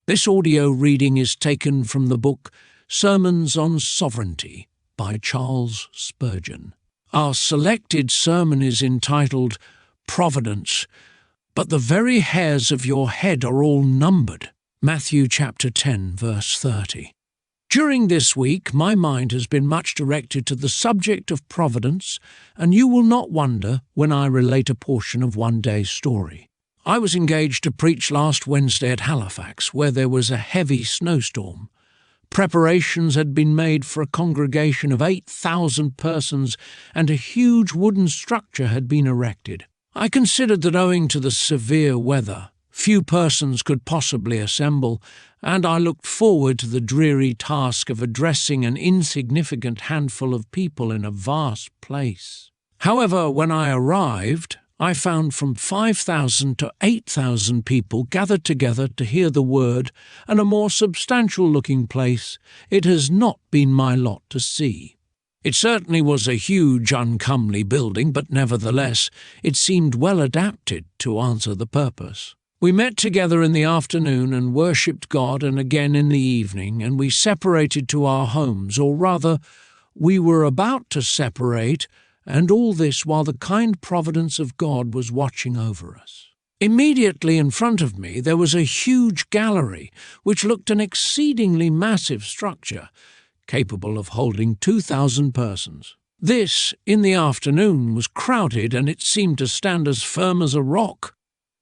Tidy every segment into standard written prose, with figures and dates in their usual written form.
This audio reading is taken from the book Sermons on Sovereignty by Charles Spurgeon. Our selected sermon is entitled Providence, but the very hairs of your head are all numbered. Matthew chapter 10, verse 30. During this week, my mind has been much directed to the subject of providence, and you will not wonder when I relate a portion of one day's story. I was engaged to preach last Wednesday at Halifax, where there was a heavy snowstorm. Preparations had been made for a congregation of 8,000 persons, and a huge wooden structure had been erected. I considered that owing to the severe weather, few persons could possibly assemble, and I looked forward to the dreary task of addressing an insignificant handful of people in a vast place. However, when I arrived, I found from 5,000 to 8,000 people gathered together to hear the word, and a more substantial-looking place it has not been my lot to see. It certainly was a huge, uncomely building, but nevertheless it seemed well adapted to answer the purpose. We met together in the afternoon and worshipped God, and again in the evening, and we separated to our homes, or rather, we were about to separate, and all this while the kind providence of God was watching over us. Immediately in front of me there was a huge gallery, which looked an exceedingly massive structure, capable of holding 2,000 persons. This, in the afternoon, was crowded, and it seemed to stand as firm as a rock.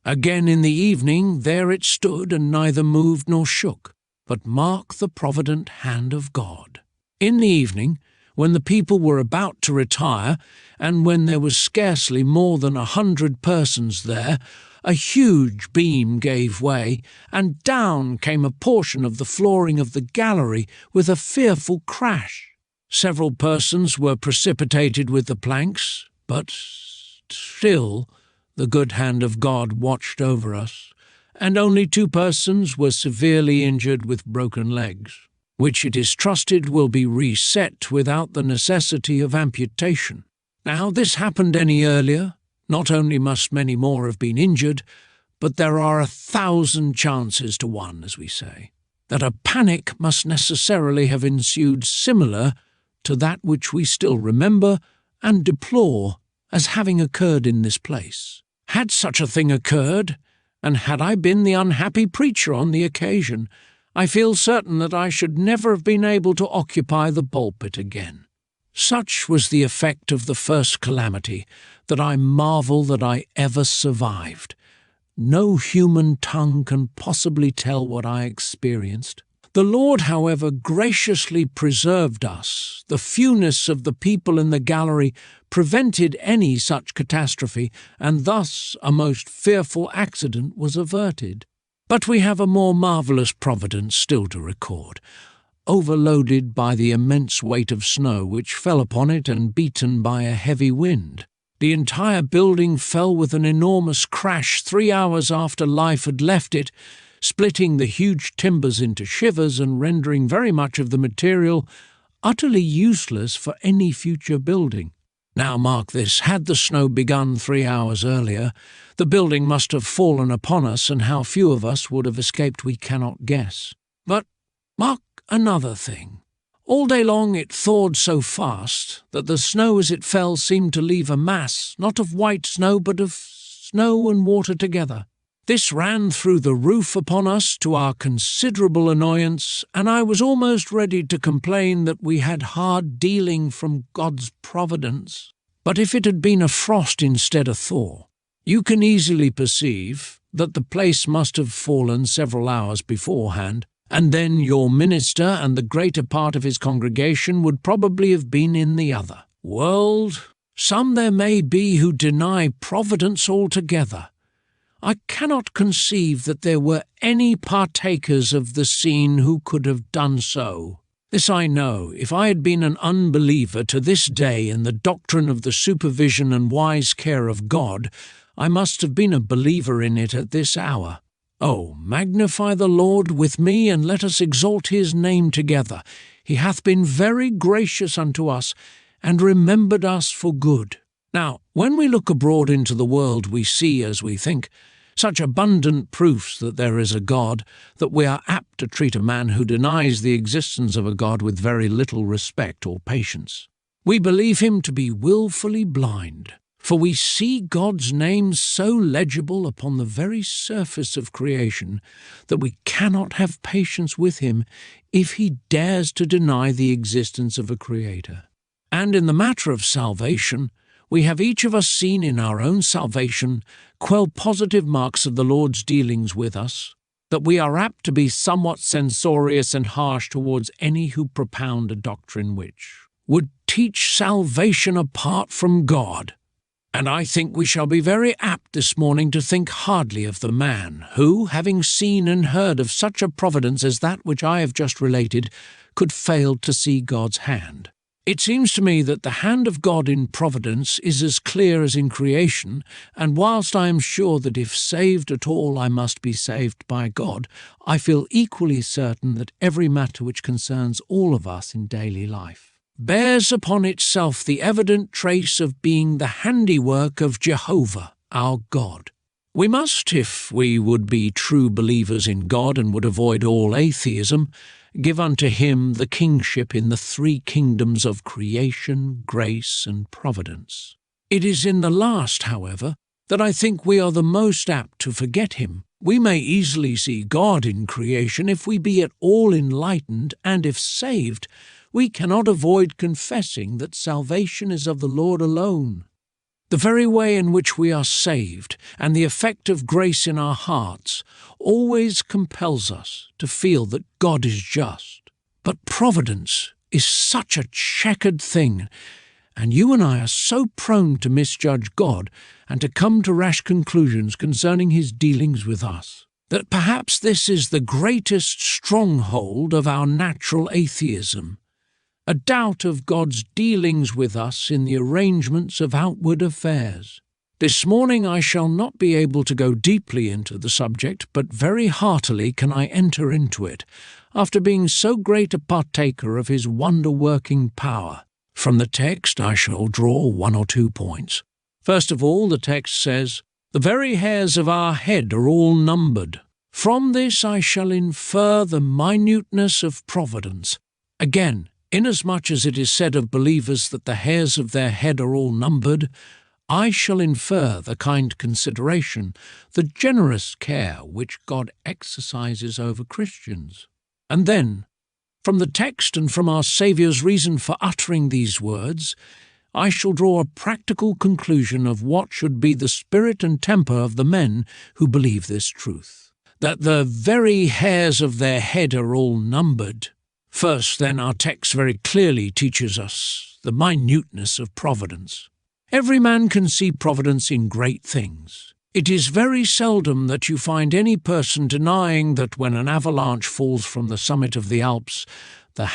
Again in the evening there it stood, and neither moved nor shook. But mark the provident hand of God. In the evening, when the people were about to retire, and when there was scarcely more than 100 persons there, a huge beam gave way, and down came a portion of the flooring of the gallery with a fearful crash. Several persons were precipitated with the planks, but still the good hand of God watched over us, and only 2 persons were severely injured with broken legs, which it is trusted will be reset without the necessity of amputation. Now, this happened any earlier, not only must many more have been injured, but there are 1,000 chances to 1, as we say, that a panic must necessarily have ensued similar to that which we still remember and deplore as having occurred in this place. Had such a thing occurred, and had I been the unhappy preacher on the occasion, I feel certain that I should never have been able to occupy the pulpit again. Such was the effect of the first calamity, that I marvel that I ever survived. No human tongue can possibly tell what I experienced. The Lord, however, graciously preserved us. The fewness of the people in the gallery prevented any such catastrophe, and thus a most fearful accident was averted. But we have a more marvellous providence still to record. Overloaded by the immense weight of snow which fell upon it and beaten by a heavy wind, the entire building fell with an enormous crash 3 hours after life had left it, splitting the huge timbers into shivers and rendering very much of the material utterly useless for any future building. Now mark this, had the snow begun 3 hours earlier, the building must have fallen upon us, and how few of us would have escaped we cannot guess. But mark another thing. All day long it thawed so fast that the snow as it fell seemed to leave a mass, not of white snow, but of snow and water together. This ran through the roof upon us to our considerable annoyance, and I was almost ready to complain that we had hard dealing from God's providence. But if it had been a frost instead of thaw, you can easily perceive that the place must have fallen several hours beforehand, and then your minister and the greater part of his congregation would probably have been in the other world. Some there may be who deny providence altogether. I cannot conceive that there were any partakers of the scene who could have done so. This I know, if I had been an unbeliever to this day in the doctrine of the supervision and wise care of God, I must have been a believer in it at this hour. Oh, magnify the Lord with me, and let us exalt his name together. He hath been very gracious unto us, and remembered us for good. Now, when we look abroad into the world, we see, as we think, Such abundant proofs that there is a God that we are apt to treat a man who denies the existence of a God with very little respect or patience. We believe him to be willfully blind, for we see God's name so legible upon the very surface of creation that we cannot have patience with him if he dares to deny the existence of a Creator. And in the matter of salvation, we have each of us seen in our own salvation positive marks of the Lord's dealings with us, that we are apt to be somewhat censorious and harsh towards any who propound a doctrine which would teach salvation apart from God. And I think we shall be very apt this morning to think hardly of the man who, having seen and heard of such a providence as that which I have just related, could fail to see God's hand. It seems to me that the hand of God in providence is as clear as in creation, and whilst I am sure that if saved at all I must be saved by God, I feel equally certain that every matter which concerns all of us in daily life bears upon itself the evident trace of being the handiwork of Jehovah, our God. We must, if we would be true believers in God and would avoid all atheism, give unto him the kingship in the three kingdoms of creation, grace, and providence. It is in the last, however, that I think we are the most apt to forget him. We may easily see God in creation if we be at all enlightened, and if saved, we cannot avoid confessing that salvation is of the Lord alone. The very way in which we are saved, and the effect of grace in our hearts, always compels us to feel that God is just. But providence is such a checkered thing, and you and I are so prone to misjudge God and to come to rash conclusions concerning his dealings with us, that perhaps this is the greatest stronghold of our natural atheism, a doubt of God's dealings with us in the arrangements of outward affairs. This morning I shall not be able to go deeply into the subject, but very heartily can I enter into it, after being so great a partaker of his wonder-working power. From the text I shall draw 1 or 2 points. First of all, the text says, "The very hairs of our head are all numbered." From this I shall infer the minuteness of providence. Again, inasmuch as it is said of believers that the hairs of their head are all numbered, I shall infer the kind consideration, the generous care which God exercises over Christians. And then, from the text and from our Saviour's reason for uttering these words, I shall draw a practical conclusion of what should be the spirit and temper of the men who believe this truth, that the very hairs of their head are all numbered. First, then, our text very clearly teaches us the minuteness of providence. Every man can see providence in great things. It is very seldom that you find any person denying that when an avalanche falls from the summit of the Alps, the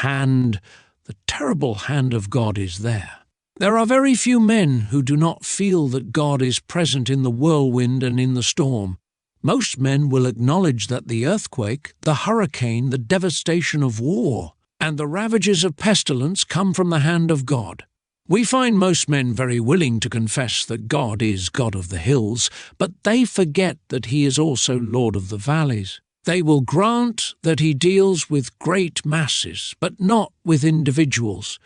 terrible hand of God is there. There are very few men who do not feel that God is present in the whirlwind and in the storm. Most men will acknowledge that the earthquake, the hurricane, the devastation of war, and the ravages of pestilence come from the hand of God. We find most men very willing to confess that God is God of the hills, but they forget that he is also Lord of the valleys. They will grant that he deals with great masses, but not with individuals,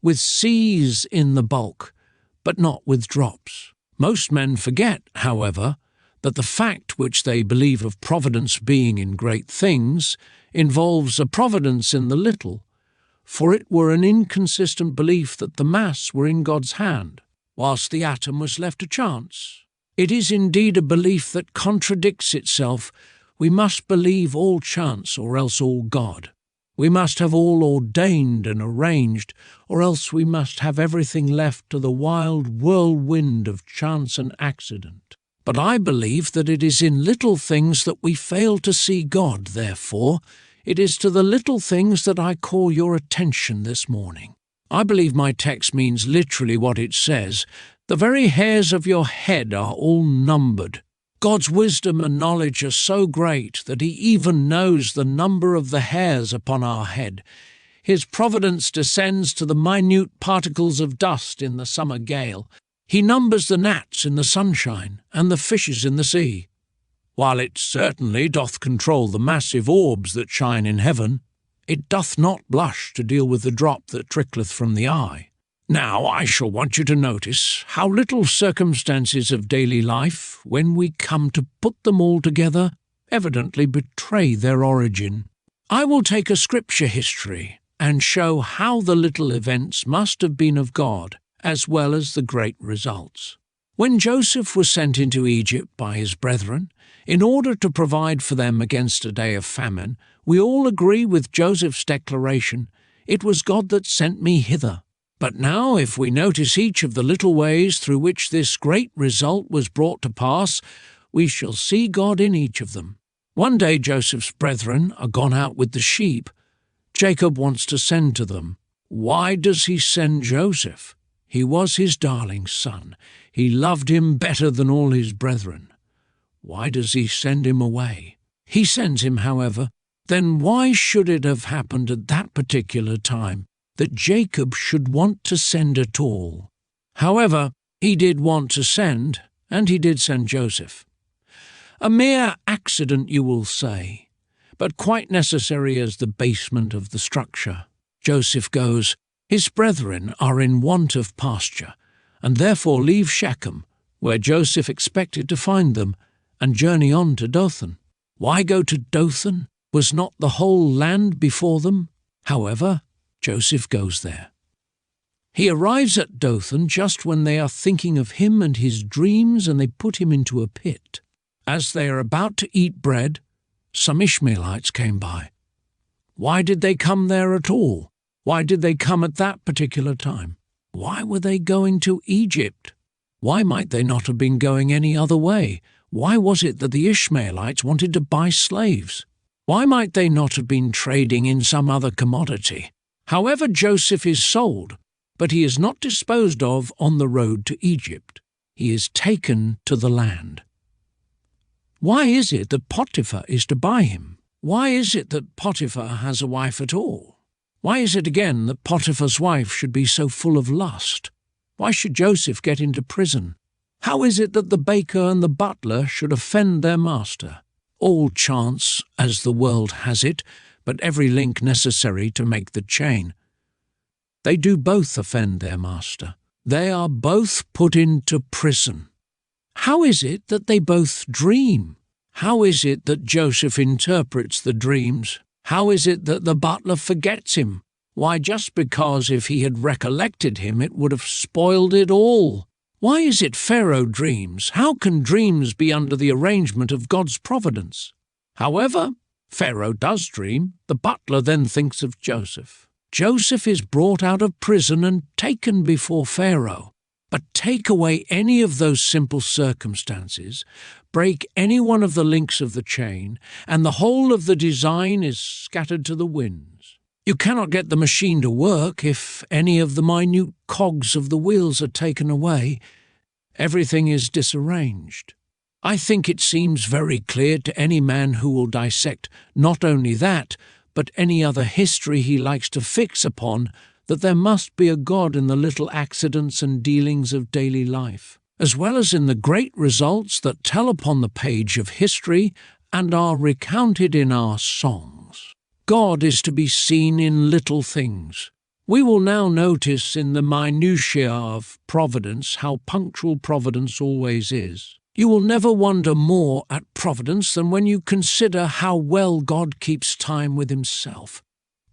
with seas in the bulk, but not with drops. Most men forget, however, that the fact which they believe of providence being in great things involves a providence in the little, for it were an inconsistent belief that the mass were in God's hand, whilst the atom was left to chance. It is indeed a belief that contradicts itself. We must believe all chance or else all God. We must have all ordained and arranged, or else we must have everything left to the wild whirlwind of chance and accident. But I believe that it is in little things that we fail to see God. Therefore, it is to the little things that I call your attention this morning. I believe my text means literally what it says. The very hairs of your head are all numbered. God's wisdom and knowledge are so great that he even knows the number of the hairs upon our head. His providence descends to the minute particles of dust in the summer gale. He numbers the gnats in the sunshine and the fishes in the sea. While it certainly doth control the massive orbs that shine in heaven, it doth not blush to deal with the drop that trickleth from the eye. Now I shall want you to notice how little circumstances of daily life, when we come to put them all together, evidently betray their origin. I will take a scripture history and show how the little events must have been of God, as well as the great results. When Joseph was sent into Egypt by his brethren, in order to provide for them against a day of famine, we all agree with Joseph's declaration, "It was God that sent me hither." But now, if we notice each of the little ways through which this great result was brought to pass, we shall see God in each of them. One day Joseph's brethren are gone out with the sheep. Jacob wants to send to them. Why does he send Joseph? He was his darling son. He loved him better than all his brethren. Why does he send him away? He sends him, however. Then why should it have happened at that particular time that Jacob should want to send at all? However, he did want to send, and he did send Joseph. A mere accident, you will say, but quite necessary as the basement of the structure. Joseph goes, his brethren are in want of pasture, and therefore leave Shechem, where Joseph expected to find them, and journey on to Dothan. Why go to Dothan? Was not the whole land before them? However, Joseph goes there. He arrives at Dothan just when they are thinking of him and his dreams, and they put him into a pit. As they are about to eat bread, some Ishmaelites came by. Why did they come there at all? Why did they come at that particular time? Why were they going to Egypt? Why might they not have been going any other way? Why was it that the Ishmaelites wanted to buy slaves? Why might they not have been trading in some other commodity? However, Joseph is sold, but he is not disposed of on the road to Egypt. He is taken to the land. Why is it that Potiphar is to buy him? Why is it that Potiphar has a wife at all? Why is it again that Potiphar's wife should be so full of lust? Why should Joseph get into prison? How is it that the baker and the butler should offend their master? All chance, as the world has it, but every link necessary to make the chain. They do both offend their master. They are both put into prison. How is it that they both dream? How is it that Joseph interprets the dreams? How is it that the butler forgets him? Why, just because if he had recollected him it would have spoiled it all. Why is it Pharaoh dreams? How can dreams be under the arrangement of God's providence? However, Pharaoh does dream. The butler then thinks of Joseph. Joseph is brought out of prison and taken before Pharaoh. But take away any of those simple circumstances, break any one of the links of the chain, and the whole of the design is scattered to the winds. You cannot get the machine to work if any of the minute cogs of the wheels are taken away. Everything is disarranged. I think it seems very clear to any man who will dissect not only that, but any other history he likes to fix upon, that there must be a God in the little accidents and dealings of daily life, as well as in the great results that tell upon the page of history and are recounted in our songs. God is to be seen in little things. We will now notice in the minutiae of Providence how punctual Providence always is. You will never wonder more at Providence than when you consider how well God keeps time with himself.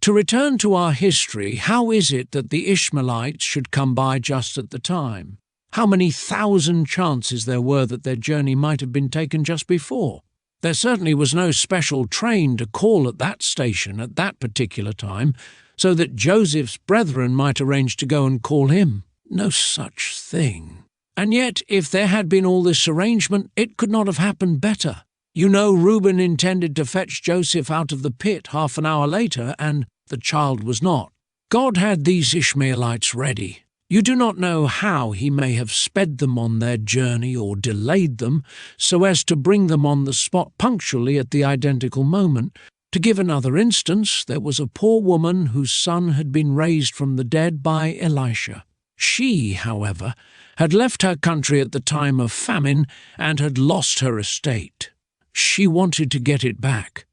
To return to our history, how is it that the Ishmaelites should come by just at the time? How many thousand chances there were that their journey might have been taken just before? There certainly was no special train to call at that station at that particular time, so that Joseph's brethren might arrange to go and call him. No such thing. And yet, if there had been all this arrangement, it could not have happened better. You know, Reuben intended to fetch Joseph out of the pit half an hour later, and the child was not. God had these Ishmaelites ready. You do not know how he may have sped them on their journey or delayed them, so as to bring them on the spot punctually at the identical moment. To give another instance, there was a poor woman whose son had been raised from the dead by Elisha. She, however, had left her country at the time of famine and had lost her estate. She wanted to get it back.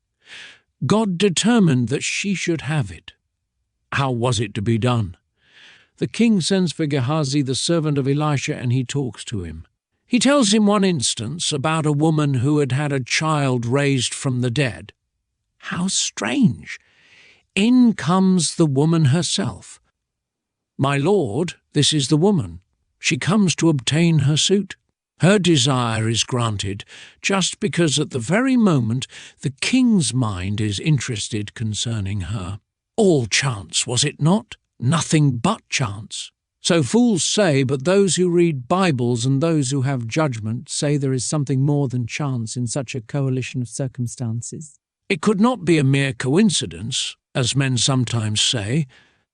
God determined that she should have it. How was it to be done? The king sends for Gehazi, the servant of Elisha, and he talks to him. He tells him one instance about a woman who had had a child raised from the dead. How strange! In comes the woman herself. My lord, this is the woman. She comes to obtain her suit. Her desire is granted just because at the very moment the king's mind is interested concerning her. All chance, was it not? Nothing but chance. So fools say, but those who read Bibles and those who have judgment say there is something more than chance in such a coalition of circumstances. It could not be a mere coincidence, as men sometimes say.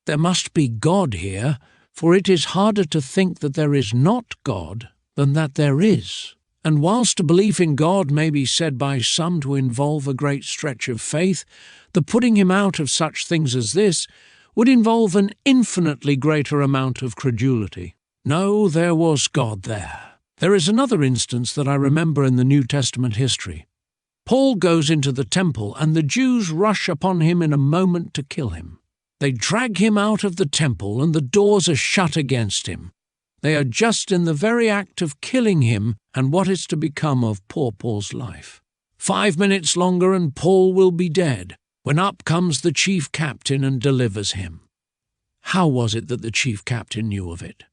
There must be God here, for it is harder to think that there is not God than that there is. And whilst a belief in God may be said by some to involve a great stretch of faith, the putting him out of such things as this would involve an infinitely greater amount of credulity. No, there was God there. There is another instance that I remember in the New Testament history. Paul goes into the temple, and the Jews rush upon him in a moment to kill him. They drag him out of the temple, and the doors are shut against him. They are just in the very act of killing him, and what is to become of poor Paul's life? 5 minutes longer and Paul will be dead, when up comes the chief captain and delivers him. How was it that the chief captain knew of it?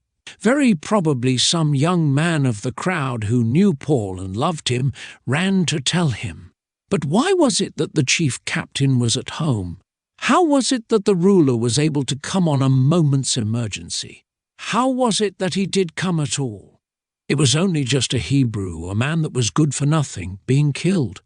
Very probably some young man of the crowd who knew Paul and loved him ran to tell him. But why was it that the chief captain was at home? How was it that the ruler was able to come on a moment's emergency? How was it that he did come at all? It was only just a Hebrew, a man that was good for nothing, being killed.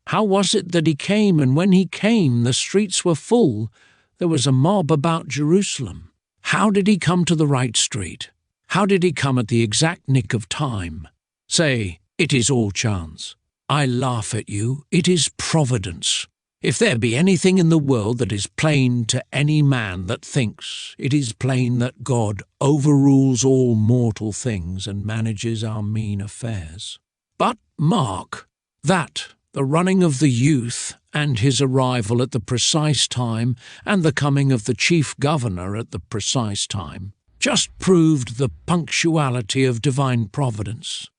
How was it that he came, and when he came the streets were full? There was a mob about Jerusalem. How did he come to the right street? How did he come at the exact nick of time? Say, it is all chance. I laugh at you. It is providence. If there be anything in the world that is plain to any man that thinks, it is plain that God overrules all mortal things and manages our mean affairs. But mark that the running of the youth and his arrival at the precise time and the coming of the chief governor at the precise time just proved the punctuality of divine providence.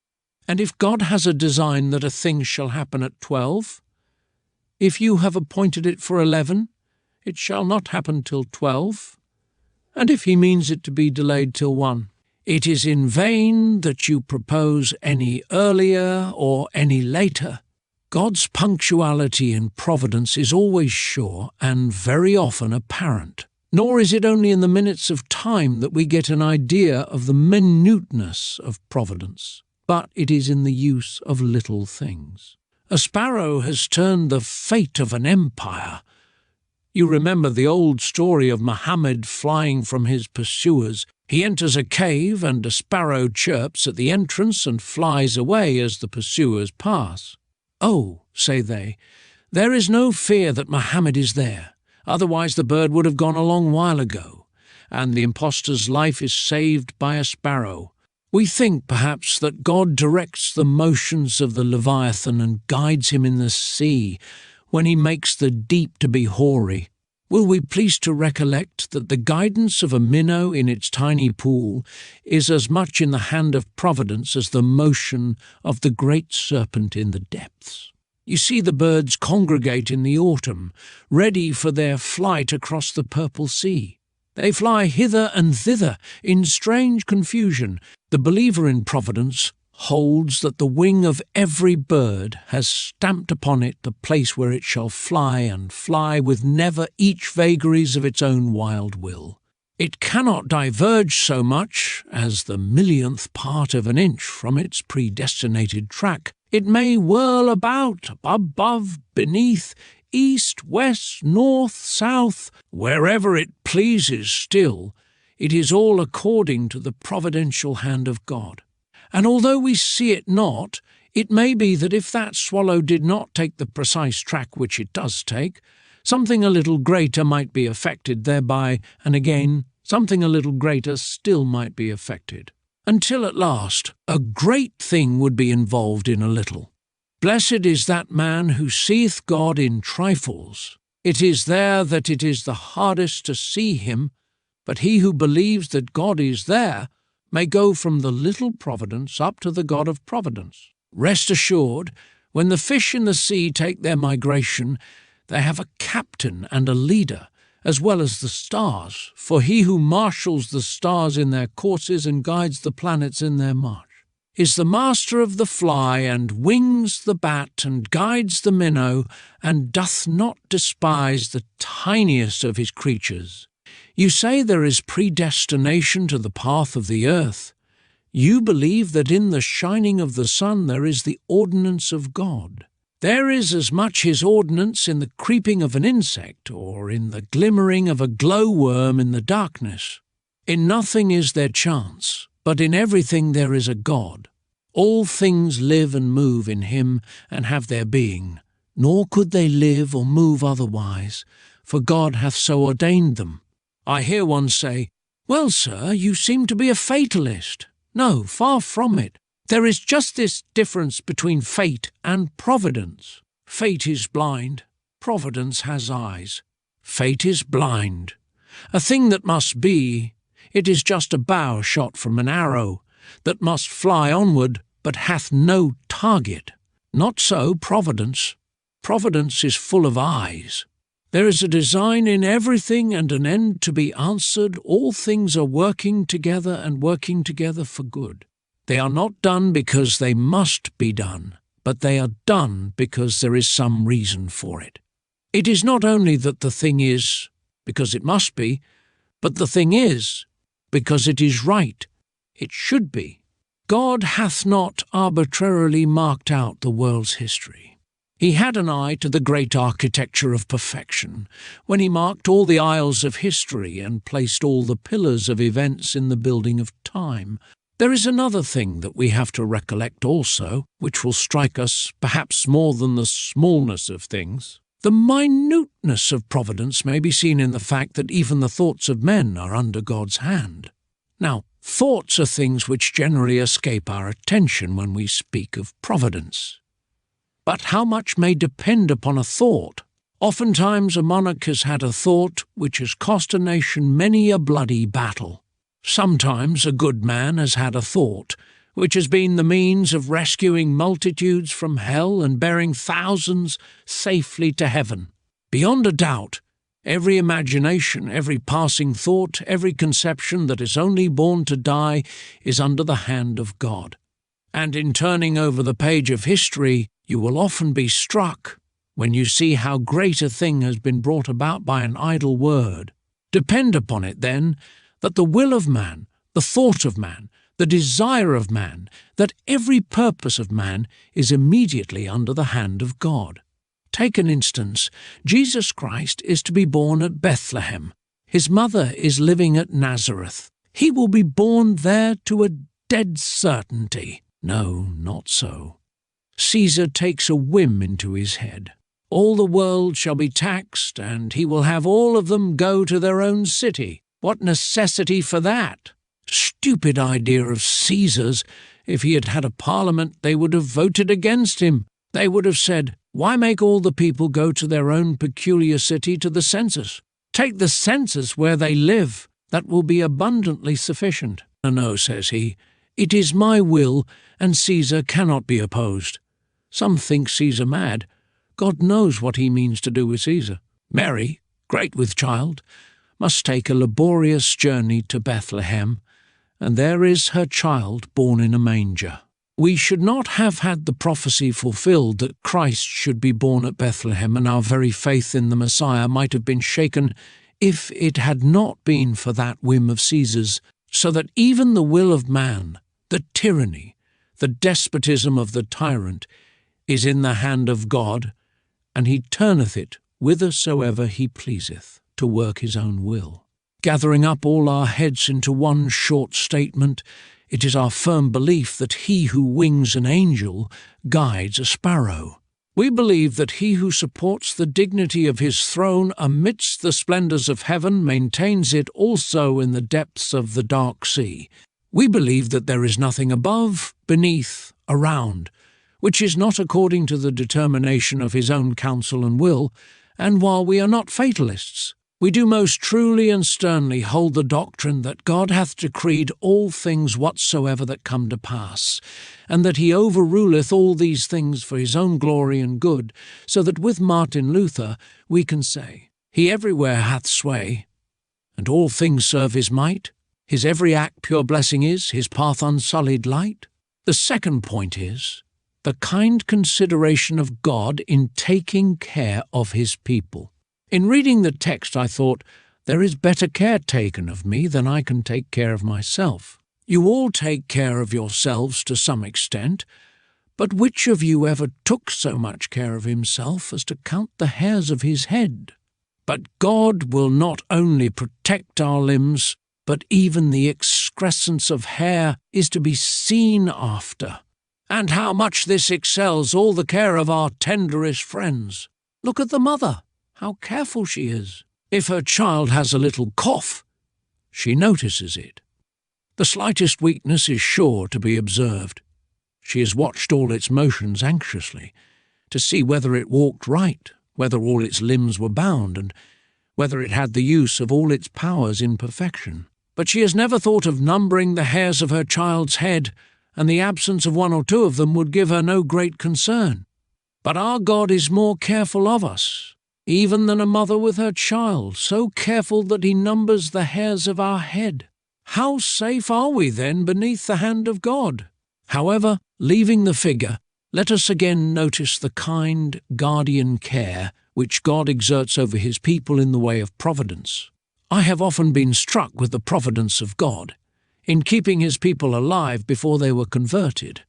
And if God has a design that a thing shall happen at 12, if you have appointed it for 11, it shall not happen till 12. And if he means it to be delayed till 1, it is in vain that you propose any earlier or any later. God's punctuality and providence is always sure and very often apparent. Nor is it only in the minutes of time that we get an idea of the minuteness of providence, but it is in the use of little things. A sparrow has turned the fate of an empire. You remember the old story of Muhammad flying from his pursuers. He enters a cave and a sparrow chirps at the entrance and flies away as the pursuers pass. Oh, say they, there is no fear that Muhammad is there, otherwise the bird would have gone a long while ago, and the impostor's life is saved by a sparrow. We think, perhaps, that God directs the motions of the Leviathan and guides him in the sea when he makes the deep to be hoary. Will we please to recollect that the guidance of a minnow in its tiny pool is as much in the hand of Providence as the motion of the great serpent in the depths? You see the birds congregate in the autumn, ready for their flight across the purple sea. They fly hither and thither in strange confusion. The believer in providence holds that the wing of every bird has stamped upon it the place where it shall fly, and fly with never each vagaries of its own wild will. It cannot diverge so much as the millionth part of an inch from its predestinated track. It may whirl about, above, beneath, east, west, north, south, wherever it pleases still, it is all according to the providential hand of God. And although we see it not, it may be that if that swallow did not take the precise track which it does take, something a little greater might be effected thereby, and again, something a little greater still might be effected, until at last a great thing would be involved in a little. Blessed is that man who seeth God in trifles. It is there that it is the hardest to see him, but he who believes that God is there may go from the little providence up to the God of providence. Rest assured, when the fish in the sea take their migration, they have a captain and a leader, as well as the stars, for he who marshals the stars in their courses and guides the planets in their march, is the master of the fly, and wings the bat, and guides the minnow, and doth not despise the tiniest of his creatures. You say there is predestination to the path of the earth. You believe that in the shining of the sun there is the ordinance of God. There is as much his ordinance in the creeping of an insect, or in the glimmering of a glowworm in the darkness. In nothing is there chance, but in everything there is a God. All things live and move in him and have their being, nor could they live or move otherwise, for God hath so ordained them. I hear one say, "Well, sir, you seem to be a fatalist." No, far from it. There is just this difference between fate and providence. Fate is blind, providence has eyes. Fate is blind. A thing that must be, it is just a bow shot from an arrow, that must fly onward, but hath no target. Not so Providence. Providence is full of eyes. There is a design in everything and an end to be answered. All things are working together and working together for good. They are not done because they must be done, but they are done because there is some reason for it. It is not only that the thing is because it must be, but the thing is because it is right. It should be. God hath not arbitrarily marked out the world's history. He had an eye to the great architecture of perfection, when he marked all the aisles of history and placed all the pillars of events in the building of time. There is another thing that we have to recollect also, which will strike us perhaps more than the smallness of things. The minuteness of providence may be seen in the fact that even the thoughts of men are under God's hand. Now, thoughts are things which generally escape our attention when we speak of providence. But how much may depend upon a thought? Oftentimes a monarch has had a thought which has cost a nation many a bloody battle. Sometimes a good man has had a thought which has been the means of rescuing multitudes from hell and bearing thousands safely to heaven. Beyond a doubt, every imagination, every passing thought, every conception that is only born to die is under the hand of God. And in turning over the page of history, you will often be struck when you see how great a thing has been brought about by an idle word. Depend upon it, then, that the will of man, the thought of man, the desire of man, that every purpose of man is immediately under the hand of God. Take an instance. Jesus Christ is to be born at Bethlehem. His mother is living at Nazareth. He will be born there to a dead certainty. No, not so. Caesar takes a whim into his head. All the world shall be taxed, and he will have all of them go to their own city. What necessity for that? Stupid idea of Caesar's. If he had had a parliament, they would have voted against him. They would have said, "Why make all the people go to their own peculiar city to the census? Take the census where they live. That will be abundantly sufficient." No, says he, "it is my will, and Caesar cannot be opposed." Some think Caesar mad. God knows what he means to do with Caesar. Mary, great with child, must take a laborious journey to Bethlehem, and there is her child born in a manger. We should not have had the prophecy fulfilled that Christ should be born at Bethlehem, and our very faith in the Messiah might have been shaken if it had not been for that whim of Caesar's, so that even the will of man, the tyranny, the despotism of the tyrant, is in the hand of God, and he turneth it whithersoever he pleaseth, to work his own will. Gathering up all our heads into one short statement, it is our firm belief that he who wings an angel guides a sparrow. We believe that he who supports the dignity of his throne amidst the splendors of heaven maintains it also in the depths of the dark sea. We believe that there is nothing above, beneath, around. which is not according to the determination of his own counsel and will, and while we are not fatalists, we do most truly and sternly hold the doctrine that God hath decreed all things whatsoever that come to pass, and that he overruleth all these things for his own glory and good, so that with Martin Luther we can say, he everywhere hath sway, and all things serve his might, his every act pure blessing is, his path unsullied light. The second point is the kind consideration of God in taking care of his people. In reading the text I thought, there is better care taken of me than I can take care of myself. You all take care of yourselves to some extent, but which of you ever took so much care of himself as to count the hairs of his head? But God will not only protect our limbs, but even the excrescence of hair is to be seen after. And how much this excels all the care of our tenderest friends. Look at the mother, how careful she is. If her child has a little cough, she notices it. The slightest weakness is sure to be observed. She has watched all its motions anxiously, to see whether it walked right, whether all its limbs were bound, and whether it had the use of all its powers in perfection. But she has never thought of numbering the hairs of her child's head, and the absence of one or two of them would give her no great concern. But our God is more careful of us, even than a mother with her child, so careful that he numbers the hairs of our head. How safe are we then beneath the hand of God? However, leaving the figure, let us again notice the kind, guardian care which God exerts over his people in the way of providence. I have often been struck with the providence of God in keeping his people alive before they were converted.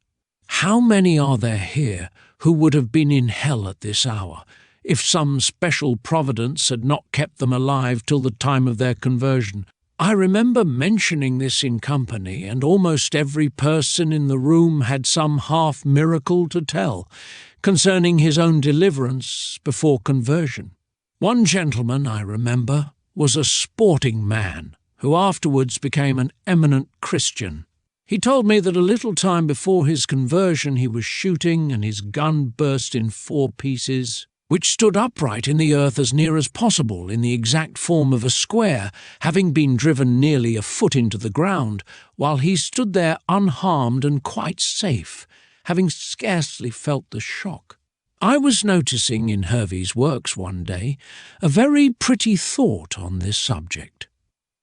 How many are there here who would have been in hell at this hour if some special providence had not kept them alive till the time of their conversion? I remember mentioning this in company, and almost every person in the room had some half miracle to tell concerning his own deliverance before conversion. One gentleman, I remember, was a sporting man who afterwards became an eminent Christian. He told me that a little time before his conversion he was shooting, and his gun burst in 4 pieces, which stood upright in the earth as near as possible in the exact form of a square, having been driven nearly a foot into the ground, while he stood there unharmed and quite safe, having scarcely felt the shock. I was noticing in Hervey's works one day a very pretty thought on this subject.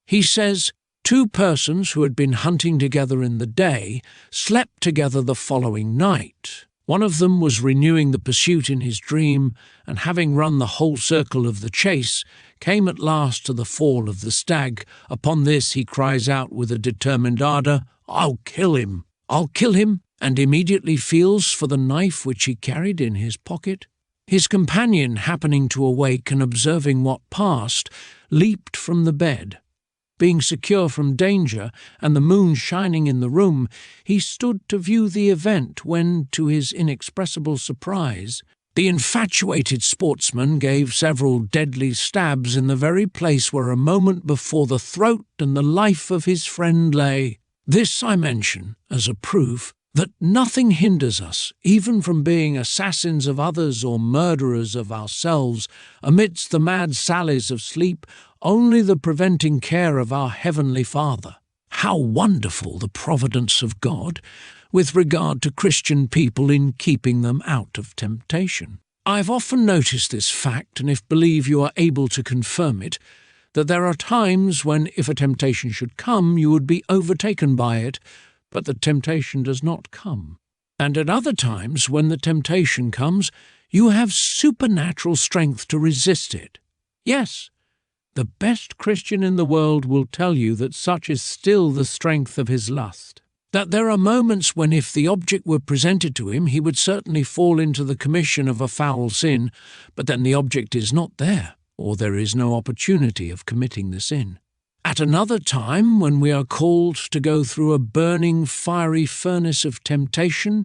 He says, 2 persons who had been hunting together in the day slept together the following night. One of them was renewing the pursuit in his dream, and having run the whole circle of the chase, came at last to the fall of the stag. Upon this he cries out with a determined ardour, "I'll kill him! I'll kill him!" and immediately feels for the knife which he carried in his pocket. His companion, happening to awake and observing what passed, leaped from the bed. Being secure from danger, and the moon shining in the room, he stood to view the event when, to his inexpressible surprise, the infatuated sportsman gave several deadly stabs in the very place where a moment before the throat and the life of his friend lay. This I mention as a proof that nothing hinders us, even from being assassins of others or murderers of ourselves, amidst the mad sallies of sleep, only the preventing care of our Heavenly Father. How wonderful the providence of God with regard to Christian people in keeping them out of temptation. I've often noticed this fact, and if believe you are able to confirm it, that there are times when, if a temptation should come, you would be overtaken by it, but the temptation does not come. And at other times, when the temptation comes, you have supernatural strength to resist it. Yes, the best Christian in the world will tell you that such is still the strength of his lust, that there are moments when if the object were presented to him, he would certainly fall into the commission of a foul sin, but then the object is not there, or there is no opportunity of committing the sin. At another time, when we are called to go through a burning, fiery furnace of temptation,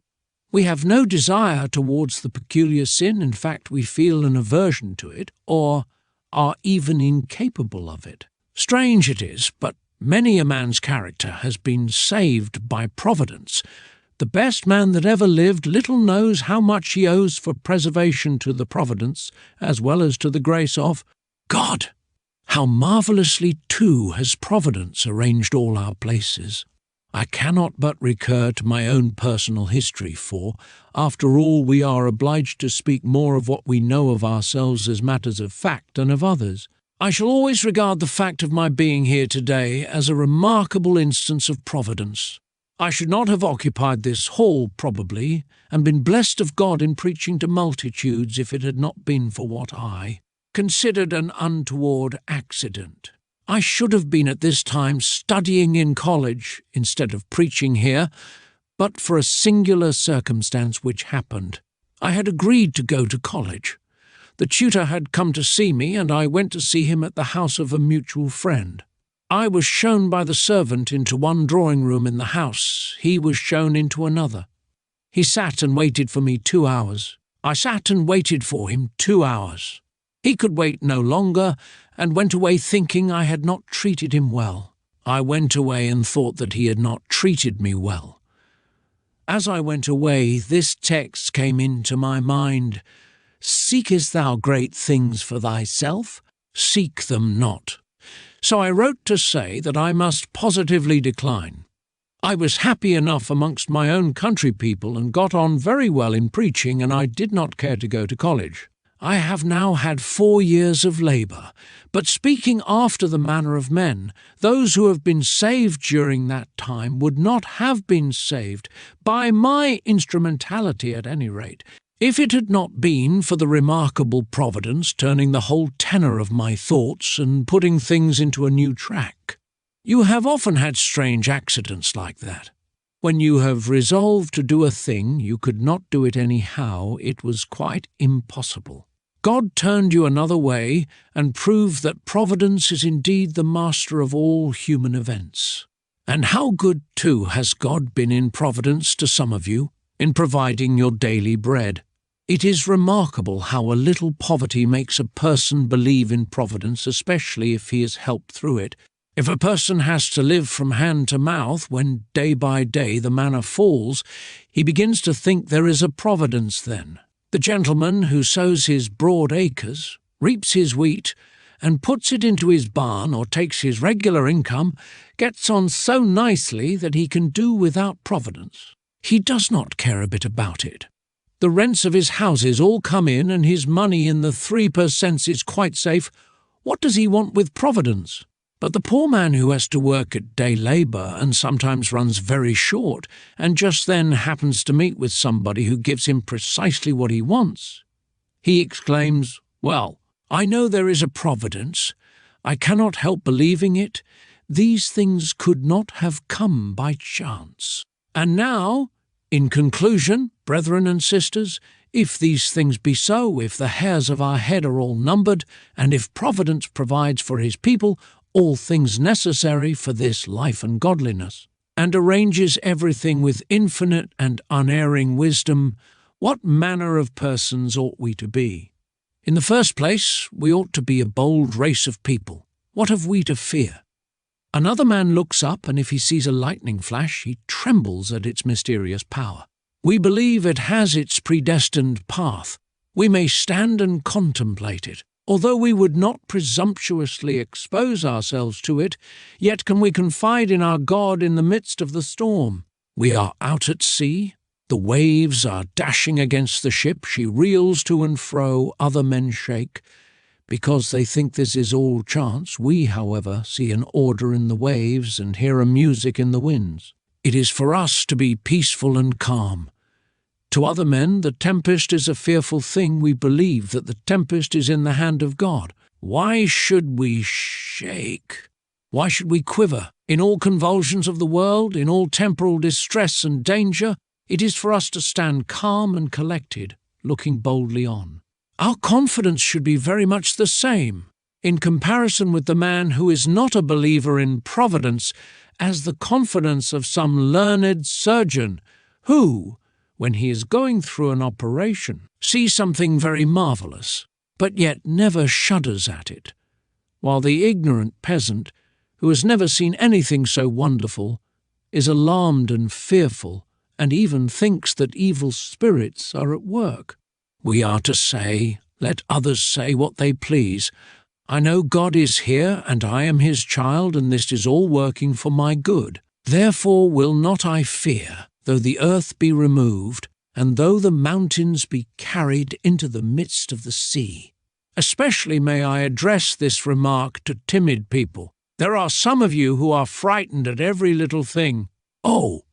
we have no desire towards the peculiar sin. In fact, we feel an aversion to it, or are even incapable of it. Strange it is, but many a man's character has been saved by providence The best man that ever lived little knows how much he owes for preservation to the providence, as well as to the grace of God. How marvellously, too, has Providence arranged all our places. I cannot but recur to my own personal history, for, after all, we are obliged to speak more of what we know of ourselves as matters of fact than of others. I shall always regard the fact of my being here today as a remarkable instance of Providence. I should not have occupied this hall, probably, and been blessed of God in preaching to multitudes if it had not been for what I considered an untoward accident. I should have been at this time studying in college instead of preaching here, but for a singular circumstance which happened. I had agreed to go to college. The tutor had come to see me, and I went to see him at the house of a mutual friend. I was shown by the servant into one drawing-room in the house. He was shown into another. He sat and waited for me 2 hours. I sat and waited for him 2 hours. He could wait no longer, and went away thinking I had not treated him well. I went away and thought that he had not treated me well. As I went away, this text came into my mind: "Seekest thou great things for thyself? Seek them not." So I wrote to say that I must positively decline. I was happy enough amongst my own country people and got on very well in preaching, and I did not care to go to college. I have now had 4 years of labour, but speaking after the manner of men, those who have been saved during that time would not have been saved, by my instrumentality at any rate, if it had not been for the remarkable Providence turning the whole tenor of my thoughts and putting things into a new track. You have often had strange accidents like that. When you have resolved to do a thing, you could not do it anyhow. It was quite impossible. God turned you another way and proved that Providence is indeed the master of all human events. And how good, too, has God been in Providence to some of you, in providing your daily bread. It is remarkable how a little poverty makes a person believe in Providence, especially if he is helped through it. If a person has to live from hand to mouth when day by day the manna falls, he begins to think there is a providence then. The gentleman who sows his broad acres, reaps his wheat, and puts it into his barn or takes his regular income, gets on so nicely that he can do without Providence. He does not care a bit about it. The rents of his houses all come in, and his money in the 3% is quite safe. What does he want with Providence? But the poor man who has to work at day labour and sometimes runs very short, and just then happens to meet with somebody who gives him precisely what he wants, he exclaims, "Well, I know there is a providence. I cannot help believing it. These things could not have come by chance." And now, in conclusion, brethren and sisters, if these things be so, if the hairs of our head are all numbered, and if Providence provides for his people all things necessary for this life and godliness, and arranges everything with infinite and unerring wisdom, what manner of persons ought we to be? In the first place, we ought to be a bold race of people. What have we to fear? Another man looks up, and if he sees a lightning flash, he trembles at its mysterious power. We believe it has its predestined path. We may stand and contemplate it. Although we would not presumptuously expose ourselves to it, yet can we confide in our God in the midst of the storm. We are out at sea. The waves are dashing against the ship. She reels to and fro. Other men shake. Because they think this is all chance, we, however, see an order in the waves and hear a music in the winds. It is for us to be peaceful and calm. To other men, the tempest is a fearful thing. We believe that the tempest is in the hand of God. Why should we shake? Why should we quiver? In all convulsions of the world, in all temporal distress and danger, it is for us to stand calm and collected, looking boldly on. Our confidence should be very much the same, in comparison with the man who is not a believer in Providence, as the confidence of some learned surgeon, who, when he is going through an operation, sees something very marvellous, but yet never shudders at it, while the ignorant peasant, who has never seen anything so wonderful, is alarmed and fearful and even thinks that evil spirits are at work. We are to say, "Let others say what they please. I know God is here, and I am his child, and this is all working for my good. Therefore will not I fear, though the earth be removed, and though the mountains be carried into the midst of the sea." Especially may I address this remark to timid people. There are some of you who are frightened at every little thing. Oh,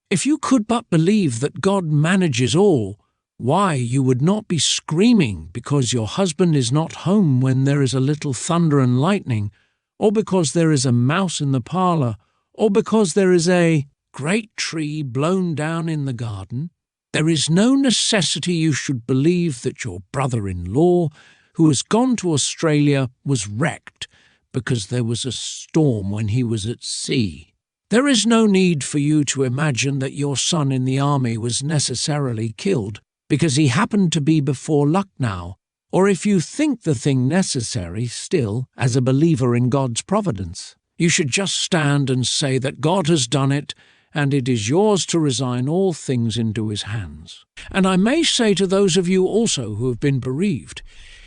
if you could but believe that God manages all, why, you would not be screaming because your husband is not home when there is a little thunder and lightning, or because there is a mouse in the parlour, or because there is a great tree blown down in the garden. There is no necessity you should believe that your brother-in-law, who has gone to Australia, was wrecked because there was a storm when he was at sea. There is no need for you to imagine that your son in the army was necessarily killed because he happened to be before Lucknow, or if you think the thing necessary still, as a believer in God's providence. You should just stand and say that God has done it, and it is yours to resign all things into his hands. And I may say to those of you also who have been bereaved,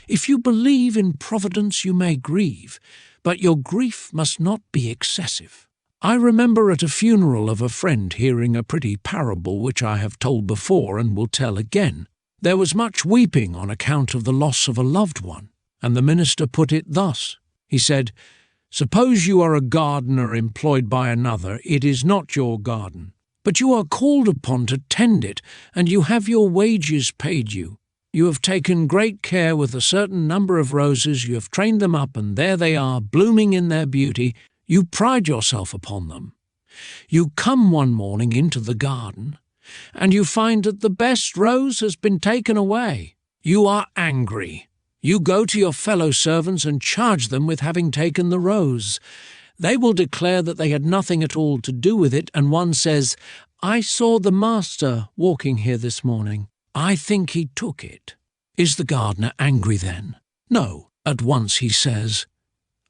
if you believe in providence you may grieve, but your grief must not be excessive. I remember at a funeral of a friend hearing a pretty parable which I have told before and will tell again. There was much weeping on account of the loss of a loved one, and the minister put it thus. He said, "Suppose you are a gardener employed by another, it is not your garden, but you are called upon to tend it, and you have your wages paid you. You have taken great care with a certain number of roses, you have trained them up, and there they are, blooming in their beauty. You pride yourself upon them. You come one morning into the garden, and you find that the best rose has been taken away. You are angry. You go to your fellow servants and charge them with having taken the rose. They will declare that they had nothing at all to do with it, and one says, 'I saw the master walking here this morning. I think he took it.' Is the gardener angry then? No. At once he says,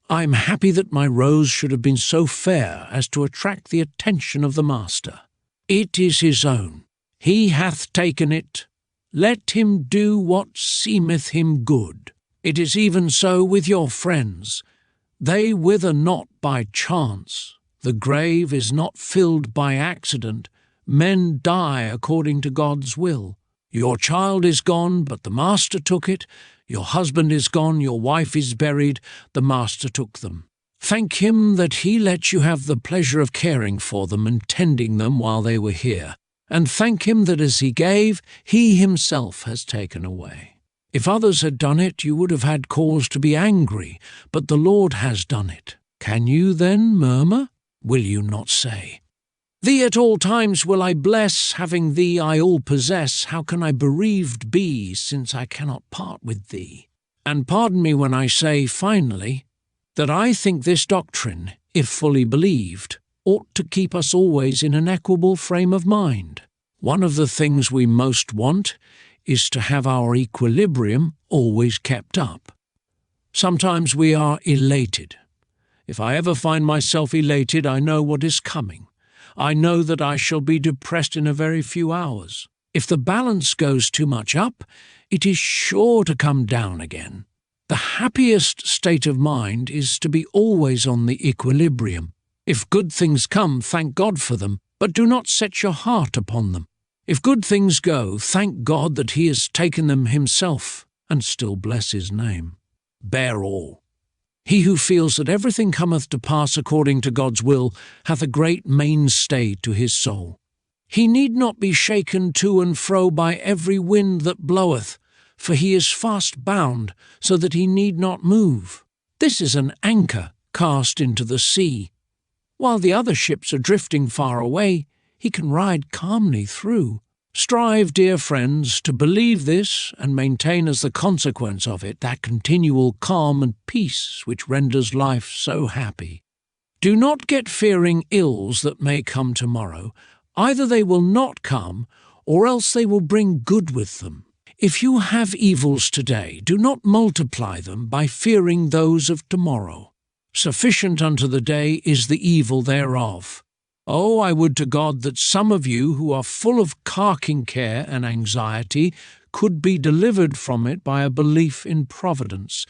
'I am happy that my rose should have been so fair as to attract the attention of the master. It is his own. He hath taken it. Let him do what seemeth him good.' It is even so with your friends. They wither not by chance. The grave is not filled by accident. Men die according to God's will. Your child is gone, but the master took it. Your husband is gone, your wife is buried, the master took them. Thank him that he let you have the pleasure of caring for them and tending them while they were here. And thank him that as he gave, he himself has taken away. If others had done it, you would have had cause to be angry, but the Lord has done it. Can you then murmur? Will you not say, 'Thee at all times will I bless, having thee I all possess. How can I bereaved be, since I cannot part with thee?' And pardon me when I say, finally, that I think this doctrine, if fully believed, ought to keep us always in an equable frame of mind. One of the things we most want is to have our equilibrium always kept up. Sometimes we are elated. If I ever find myself elated, I know what is coming. I know that I shall be depressed in a very few hours. If the balance goes too much up, it is sure to come down again. The happiest state of mind is to be always on the equilibrium. If good things come, thank God for them, but do not set your heart upon them. If good things go, thank God that he has taken them himself, and still bless his name. Bear all. He who feels that everything cometh to pass according to God's will hath a great mainstay to his soul. He need not be shaken to and fro by every wind that bloweth, for he is fast bound, so that he need not move. This is an anchor cast into the sea. While the other ships are drifting far away, he can ride calmly through. Strive, dear friends, to believe this and maintain as the consequence of it that continual calm and peace which renders life so happy. Do not get fearing ills that may come tomorrow. Either they will not come, or else they will bring good with them. If you have evils today, do not multiply them by fearing those of tomorrow. Sufficient unto the day is the evil thereof. Oh, I would to God that some of you who are full of carking care and anxiety could be delivered from it by a belief in Providence.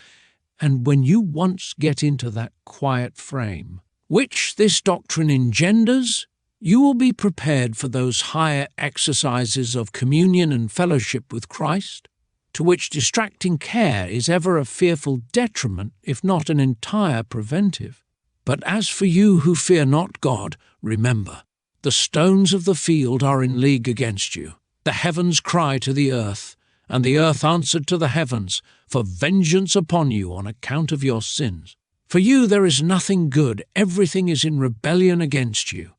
And when you once get into that quiet frame, which this doctrine engenders, you will be prepared for those higher exercises of communion and fellowship with Christ, to which distracting care is ever a fearful detriment, if not an entire preventive. But as for you who fear not God, remember, the stones of the field are in league against you. The heavens cry to the earth, and the earth answered to the heavens, for vengeance upon you on account of your sins. For you there is nothing good, everything is in rebellion against you.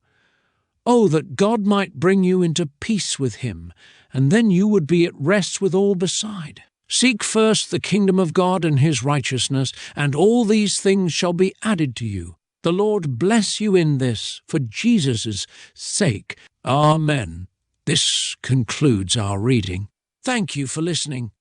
Oh, that God might bring you into peace with him, and then you would be at rest with all beside. Seek first the kingdom of God and his righteousness, and all these things shall be added to you. The Lord bless you in this, for Jesus' sake. Amen. This concludes our reading. Thank you for listening.